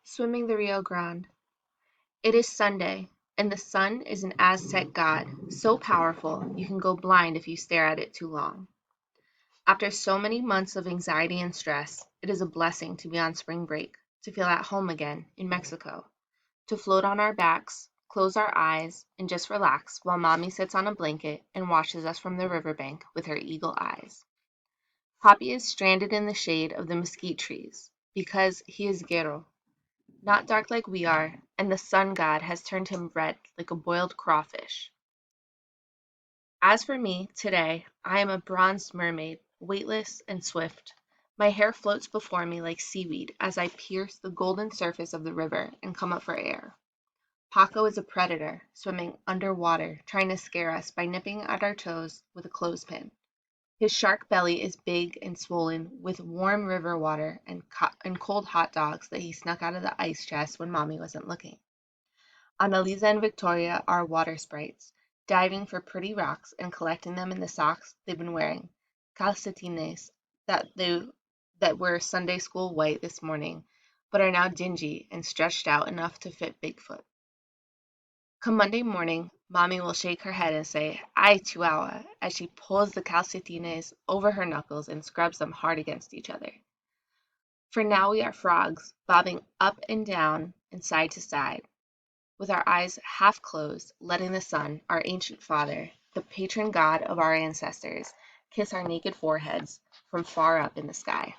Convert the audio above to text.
Swimming the Rio Grande. It is Sunday, and the sun is an Aztec god, so powerful you can go blind if you stare at it too long. After so many months of anxiety and stress, it is a blessing to be on spring break, to feel at home again in Mexico, to float on our backs, close our eyes, and just relax while mommy sits on a blanket and watches us from the riverbank with her eagle eyes. Poppy is stranded in the shade of the mesquite trees because he is Guerrero, not dark like we are, and the sun god has turned him red like a boiled crawfish. As for me, today, I am a bronzed mermaid, weightless and swift. My hair floats before me like seaweed as I pierce the golden surface of the river and come up for air. Paco is a predator, swimming underwater, trying to scare us by nipping at our toes with a clothespin. His shark belly is big and swollen with warm river water and cold hot dogs that he snuck out of the ice chest when mommy wasn't looking. Annalisa and Victoria are water sprites, diving for pretty rocks and collecting them in the socks they've been wearing, calcetines that were Sunday school white this morning, but are now dingy and stretched out enough to fit Bigfoot. Come Monday morning, mommy will shake her head and say, "Ay, Chihuahua," as she pulls the calcetines over her knuckles and scrubs them hard against each other. For now we are frogs, bobbing up and down and side to side, with our eyes half closed, letting the sun, our ancient father, the patron god of our ancestors, kiss our naked foreheads from far up in the sky.